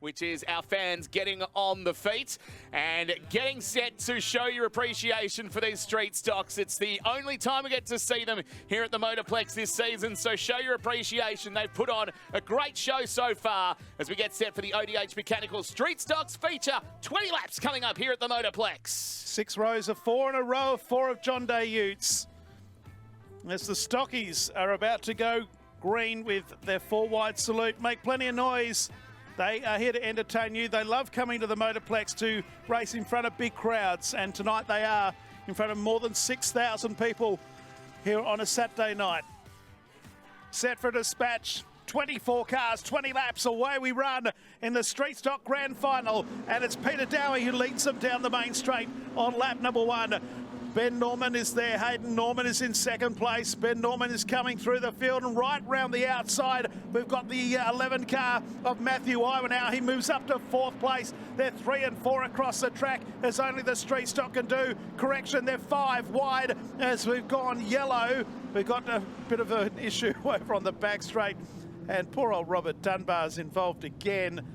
which is our fans getting on the feet and getting set to show your appreciation for these street stocks. It's the only time we get to see them here at the Motorplex this season, so show your appreciation. They've put on a great show so far as we get set for the ODH Mechanical Street Stocks feature. 20 laps coming up here at the Motorplex. 6 rows of 4 and a row of 4 of John Day Utes. As the stockies are about to go green with their 4-wide salute, make plenty of noise. They are here to entertain you. They love coming to the Motorplex to race in front of big crowds, and tonight they are in front of more than 6,000 people here on a Saturday night. Set for dispatch, 24 cars, 20 laps, away we run in the Street Stock Grand Final, and it's Peter Dowie who leads them down the main straight on lap number 1. Ben Norman is there. Hayden Norman is in second place. Ben Norman is coming through the field, and right round the outside, we've got the 11 car of Matthew Iwanow. He moves up to 4th place. They're 3 and 4 across the track, as only the Street Stock can do. Correction, they're 5 wide as we've gone yellow. We've got a bit of an issue over on the back straight, and poor old Robert Dunbar's involved again.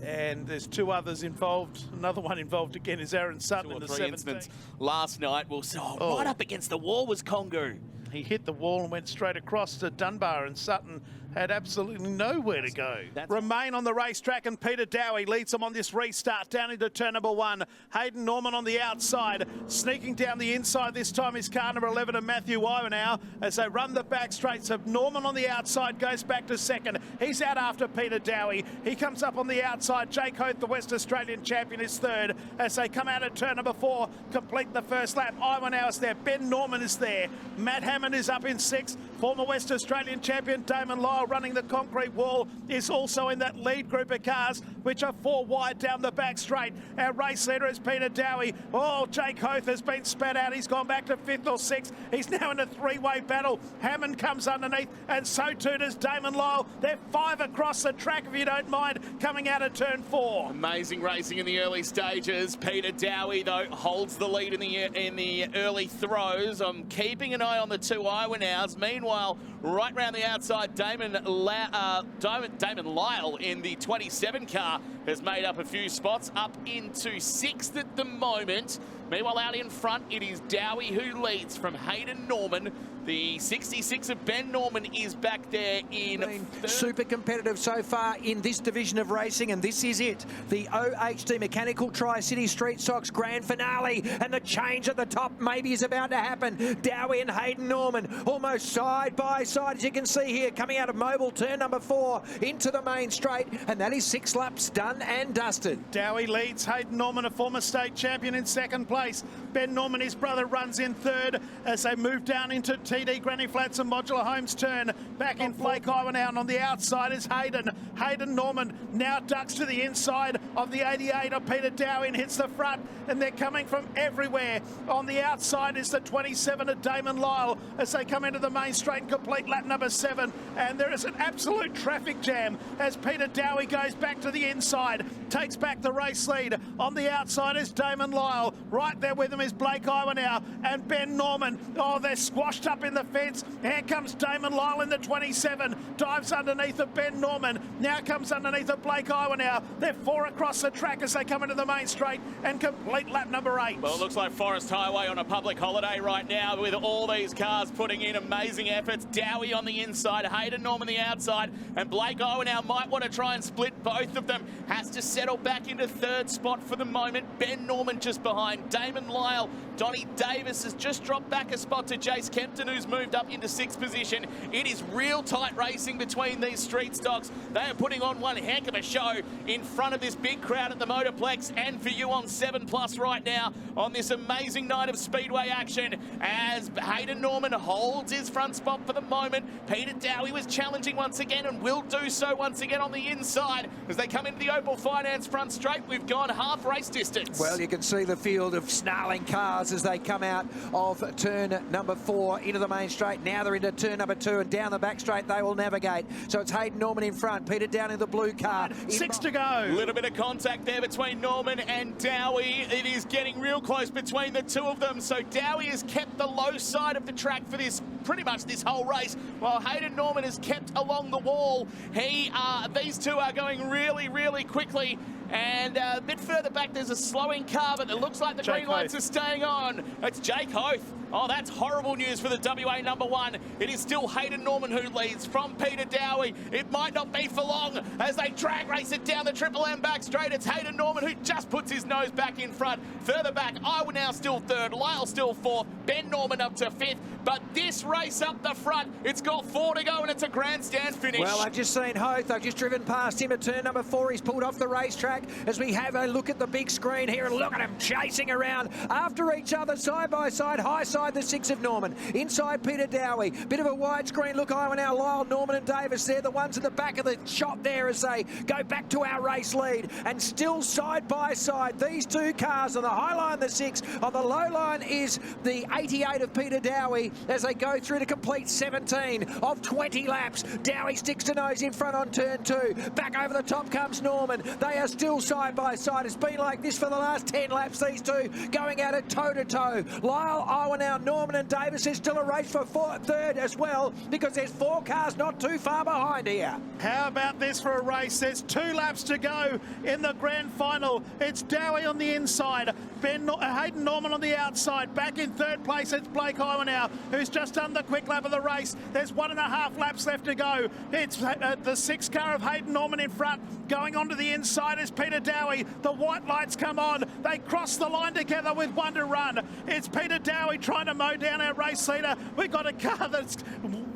And there's 2 others involved. Another one involved again is Aaron Sutton in the 17th. Incidents last night. Right up against the wall was Congo. He hit the wall and went straight across to Dunbar, and Sutton had absolutely nowhere to go. Remain on the racetrack, and Peter Dowie leads them on this restart down into turn number 1. Hayden Norman on the outside, sneaking down the inside this time is car number 11 and Matthew Iwanow as they run the back straight. So Norman on the outside goes back to second. He's out after Peter Dowie. He comes up on the outside. Jake Hoth, the West Australian champion, is third as they come out at turn number 4, complete the first lap. Iwanow is there. Ben Norman is there. Matt Hammond is up in 6th. Former West Australian champion Damon Lyle, running the concrete wall, is also in that lead group of cars, which are 4 wide down the back straight. Our race leader is Peter Dowie. Oh, Jake Hoth has been spat out. He's gone back to 5th or 6th. He's now in a 3-way battle. Hammond comes underneath, and so too does Damon Lyle. They're 5 across the track, if you don't mind, coming out of turn 4. Amazing racing in the early stages. Peter Dowie, though, holds the lead in the early throws. I'm keeping an eye on the 2 Iwanows. Meanwhile, right round the outside, Damon Lyle in the 27 car has made up a few spots, up into 6th at the moment. Meanwhile, out in front, it is Dowie who leads from Hayden Norman. The 66 of Ben Norman is back there in third. Super competitive so far in this division of racing, and this is it. The OHD Mechanical Tri-City Street Stocks Grand Finale, and the change at the top maybe is about to happen. Dowie and Hayden Norman almost side by side, as you can see here, coming out of Mobile, turn number 4 into the main straight, and that is 6 laps done and dusted. Dowie leads. Hayden Norman, a former state champion, in second place. Ben Norman, his brother, runs in third as they move down into TD Granny Flats and Modular Homes turn. Back in Blake Iwanow, and on the outside is Hayden. Hayden Norman now ducks to the inside of the 88 of Peter Dowie and hits the front, and they're coming from everywhere. On the outside is the 27 of Damon Lyle as they come into the main straight and complete lap number 7. And there is an absolute traffic jam as Peter Dowie goes back to the inside, takes back the race lead. On the outside is Damon Lyle. Right there with him is Blake Iwanow and Ben Norman. Oh, they're squashed up in the fence. Here comes Damon Lyle in the 27. Dives underneath of Ben Norman. Now comes underneath of Blake Iwanow. They're 4 across the track as they come into the main straight and complete lap number 8. Well, it looks like Forest Highway on a public holiday right now with all these cars putting in amazing efforts. Dowie on the inside, Hayden Norman the outside, and Blake Iwanow might want to try and split both of them. Has to settle back into 3rd spot for the moment. Ben Norman just behind. Damon Lyle. Donnie Davis has just dropped back a spot to Jace Kempton, who's moved up into 6th position. It is real tight racing between these street stocks. They are putting on one heck of a show in front of this big crowd at the Motorplex, and for you on 7+ right now on this amazing night of speedway action, as Hayden Norman holds his front spot for the moment. Peter Dowie was challenging once again and will do so once again on the inside as they come into the Opal Finance front straight. We've gone half race distance. Well, you can see the field of snarling cars as they come out of turn number 4 into the main straight. Now they're into turn number 2, and down the back straight they will navigate. So it's Hayden Norman in front, Peter Down in the blue car. 6 to go. A little bit of contact there between Norman and Dowie. It is getting real close between the two of them. So Dowie has kept the low side of the track for this pretty much this whole race, while Hayden Norman is kept along the wall. These two are going really, really quickly. And a bit further back, there's a slowing car, but it looks like the green lights are staying on. It's Jake Hoth. Oh, that's horrible news for the WA number one. It is still Hayden Norman who leads from Peter Dowie. It might not be for long as they drag race it down the Triple M back straight. It's Hayden Norman who just puts his nose back in front. Further back, Iowa now still third, Lyle still fourth, Ben Norman up to fifth. But this race up the front, it's got 4 to go and it's a grandstand finish. Well, I've just seen Hoth. I've just driven past him at turn number 4. He's pulled off the racetrack as we have a look at the big screen here and look at him chasing around after each other, side by side, high side the 6 of Norman. Inside Peter Dowie. Bit of a widescreen look. Iowa now, Lyle, Norman and Davis. They're the ones at the back of the shot there as they go back to our race lead. And still side by side, these two cars on the high line, the 6. On the low line is the 88 of Peter Dowie as they go through to complete 17 of 20 laps. Dowie sticks to nose in front on turn 2. Back over the top comes Norman. They are still side by side. It's been like this for the last 10 laps, these two going at it toe to toe. Lyle, Iowa now, Norman and Davis. There's still a race for third as well because there's 4 cars not too far behind here. How about this for a race? There's 2 laps to go in the grand final. It's Dowie on the inside, Hayden Norman on the outside. Back in third place, it's Blake Iowa now, who's just done the quick lap of the race. There's 1.5 laps left to go. It's the 6 car of Hayden Norman in front. Going onto the inside is Peter Dowie. The white lights come on. They cross the line together with 1 to run. It's Peter Dowie trying to mow down our race leader. We've got a car that's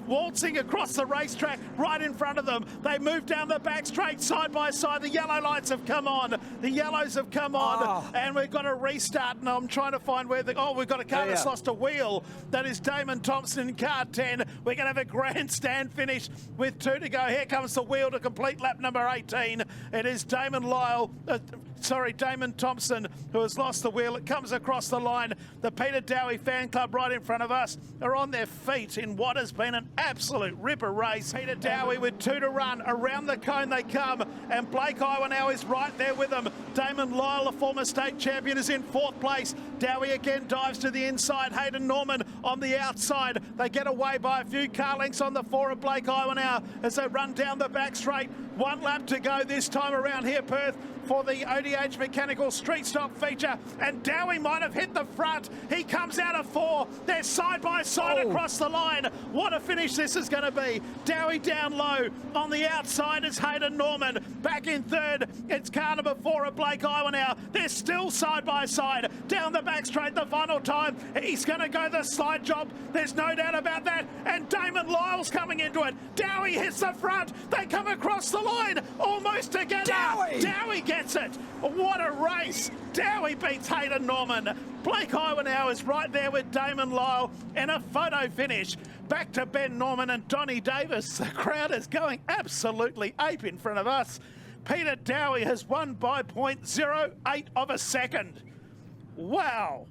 waltzing across the racetrack right in front of them. They move down the back straight side by side. The yellow lights have come on. The yellows have come on. And we've got to restart. And I'm trying to find where we've got a car that's lost a wheel. That is Damon Thompson in car 10. We're going to have a grandstand finish with 2 to go. Here comes the wheel to complete lap number 18. It is Damon Thompson who has lost the wheel. It comes across the line. The Peter Dowie fan club right in front of us are on their feet in what has been an absolute ripper race. Peter Dowie with 2 to run. Around the cone they come, and Blake Iowa now is right there with them. Damon Lyle, a former state champion, is in 4th place. Dowie again dives to the inside. Hayden Norman on the outside. They get away by a few car lengths on the 4 of Blake Iowa now as they run down the back straight. 1 lap to go this time around here, Perth, for the ODH mechanical street stock feature, and Dowie might have hit the front. He comes out of 4. They're side by side across the line. What a finish this is going to be. Dowie down low. On the outside is Hayden Norman. Back in third, it's car number 4 of Blake Iowa now. They're still side by side. Down the back straight the final time. He's going to go the slide job. There's no doubt about that. And Damon Lyle's coming into it. Dowie hits the front. They come across the line almost together. Dowie gets it. What a race. Dowie beats Hayden Norman. Blake Iowa now is right there with Damon Lyle in a photo finish. Back to Ben Norman and Donnie Davis. The crowd is going absolutely ape in front of us. Peter Dowie has won by 0.08 of a second. Wow.